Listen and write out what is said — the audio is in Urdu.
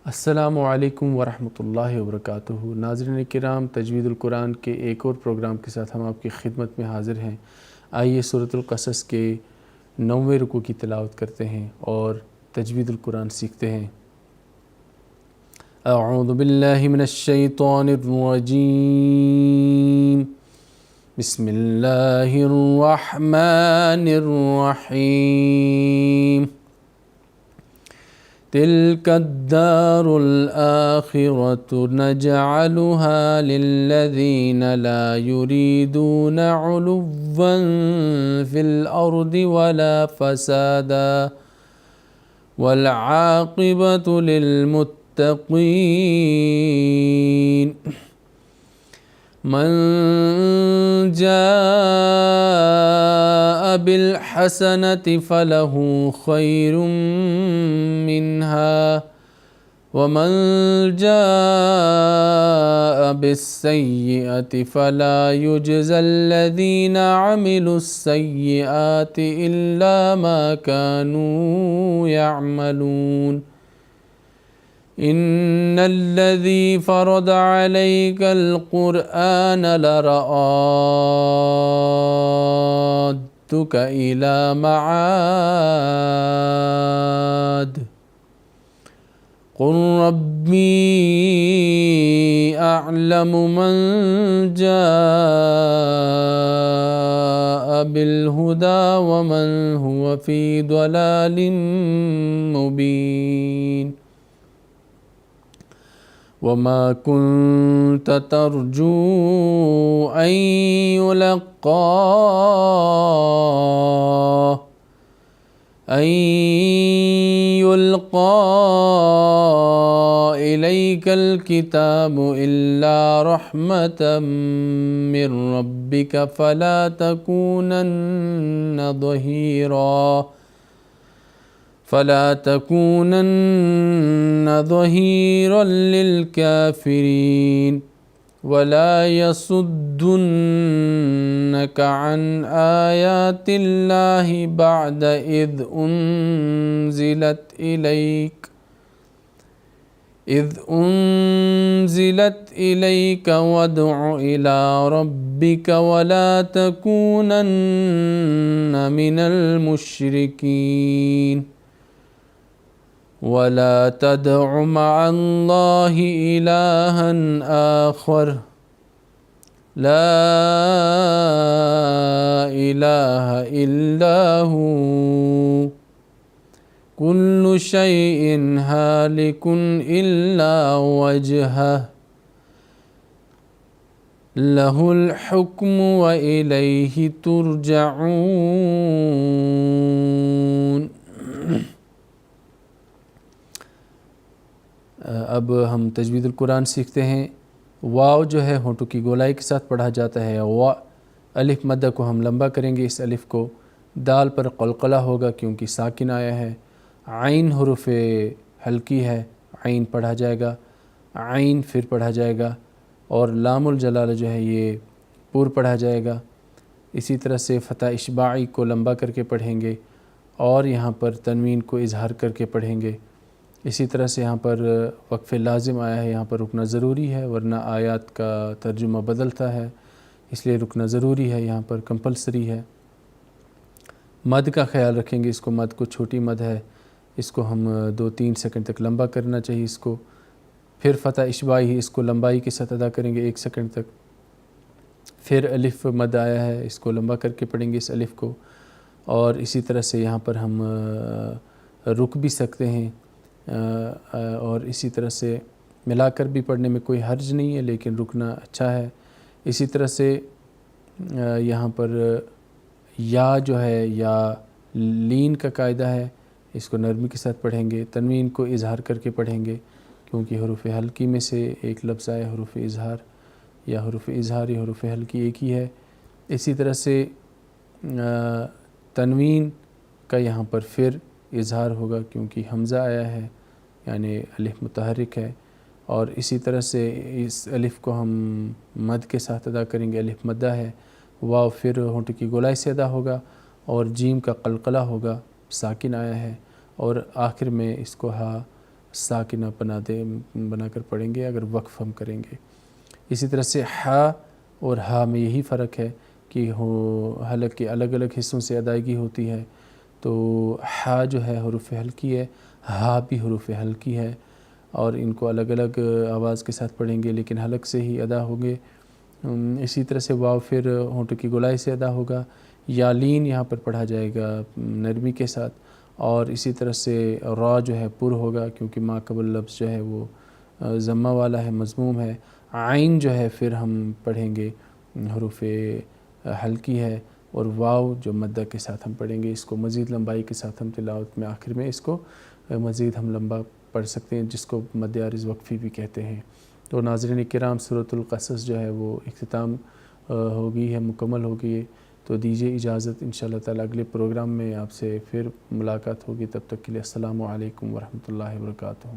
السلام علیکم ورحمۃ اللہ وبرکاتہ۔ ناظرین کرام، تجوید القرآن کے ایک اور پروگرام کے ساتھ ہم آپ کی خدمت میں حاضر ہیں۔ آئیے سورۃ القصص کے 9ویں رکوع کی تلاوت کرتے ہیں اور تجوید القرآن سیکھتے ہیں۔ اعوذ باللہ من الشیطان الرجیم، بسم اللہ الرحمن الرحیم۔ تلك الدار الآخرة نجعلها للذين لا يريدون علوا في الأرض ولا فسادا والعاقبة للمتقين۔ من جاء بالحسنة فله خير منها ومن جاء بالسيئة فلا يجزى الذين عملوا السيئات إلا ما كانوا يعملون۔ إن الذي فرض عليك القرآن لرادك إلى معاد قل ربي أعلم من جاء بالهدى ومن هو في ضلال مبين۔ وما كنت ترجو أن يلقى إليك الكتاب إلا رحمة من ربك فلا تكونن ظهيرا للكافرين ولا يصدنك عن آيات الله بعد إذ أنزلت إليك وادع إلى ربك ولا تكونن من المشركين ولا تدع مع الله إلها آخر لا إله إلا هو كل شيء هالك إلا وجهه له الحكم وإليه ترجعون۔ اب ہم تجوید القرآن سیکھتے ہیں۔ واو جو ہے ہونٹوں کی گولائی کے ساتھ پڑھا جاتا ہے۔ وا الف مدہ کو ہم لمبا کریں گے، اس الف کو دال پر قلقلہ ہوگا کیونکہ ساکن آیا ہے۔ عین حروف ہلکی ہے، عین پڑھا جائے گا، عین پھر پڑھا جائے گا، اور لام الجلالہ جو ہے یہ پور پڑھا جائے گا۔ اسی طرح سے فتح اشباعی کو لمبا کر کے پڑھیں گے اور یہاں پر تنوین کو اظہار کر کے پڑھیں گے۔ اسی طرح سے یہاں پر وقف لازم آیا ہے، یہاں پر رکنا ضروری ہے ورنہ آیات کا ترجمہ بدلتا ہے، اس لیے رکنا ضروری ہے، یہاں پر کمپلسری ہے۔ مد کا خیال رکھیں گے، اس کو مد کو چھوٹی مد ہے، اس کو ہم 2-3 سیکنڈ تک لمبا کرنا چاہیے اس کو۔ پھر فتح اشباعی اس کو لمبائی کے ساتھ ادا کریں گے 1 سیکنڈ تک۔ پھر الف مد آیا ہے، اس کو لمبا کر کے پڑھیں گے اس الف کو، اور اسی طرح سے یہاں پر ہم رک بھی سکتے ہیں، اور اسی طرح سے ملا کر بھی پڑھنے میں کوئی حرج نہیں ہے، لیکن رکنا اچھا ہے۔ اسی طرح سے یہاں پر یا جو ہے یا لین کا قاعدہ ہے، اس کو نرمی کے ساتھ پڑھیں گے، تنوین کو اظہار کر کے پڑھیں گے کیونکہ حروف ہلکی میں سے ایک لفظ آیا حروف اظہار، یا حروف اظہار یا حروف ہلکی ایک ہی ہے۔ اسی طرح سے تنوین کا یہاں پر پھر اظہار ہوگا کیونکہ حمزہ آیا ہے، یعنی الف متحرک ہے، اور اسی طرح سے اس الف کو ہم مد کے ساتھ ادا کریں گے، الف مدہ ہے۔ واو پھر ہونٹ کی گولائی سے ادا ہوگا، اور جیم کا قلقلہ ہوگا، ساکن آیا ہے، اور آخر میں اس کو ہا ساکنہ بنا کر پڑھیں گے اگر وقف ہم کریں گے۔ اسی طرح سے ہا اور ہا میں یہی فرق ہے کہ حلق کے الگ الگ حصوں سے ادائیگی ہوتی ہے، تو ہا جو ہے حروف ہلکی ہے، ہا بھی حروف ہلکی ہے، اور ان کو الگ الگ آواز کے ساتھ پڑھیں گے لیکن حلق سے ہی ادا ہوں گے۔ اسی طرح سے واو پھر ہونٹوں کی گولائی سے ادا ہوگا، یا لین یہاں پر پڑھا جائے گا نرمی کے ساتھ، اور اسی طرح سے را جو ہے پر ہوگا کیونکہ ما قبل لفظ جو ہے وہ ضمہ والا ہے، مضموم ہے۔ عین جو ہے پھر ہم پڑھیں گے حروف ہلکی ہے، اور واو جو مدہ کے ساتھ ہم پڑھیں گے، اس کو مزید لمبائی کے ساتھ ہم تلاوت میں آخر میں اس کو مزید ہم لمبا پڑھ سکتے ہیں، جس کو مد عارض وقفی بھی کہتے ہیں۔ تو ناظرین کرام، سورۃ القصص جو ہے وہ اختتام ہو گئی ہے، مکمل ہو گئی ہے، تو دیجیے اجازت، انشاءاللہ تعالی اگلے پروگرام میں آپ سے پھر ملاقات ہوگی، تب تک کے لیے السلام علیکم ورحمۃ اللہ وبرکاتہ۔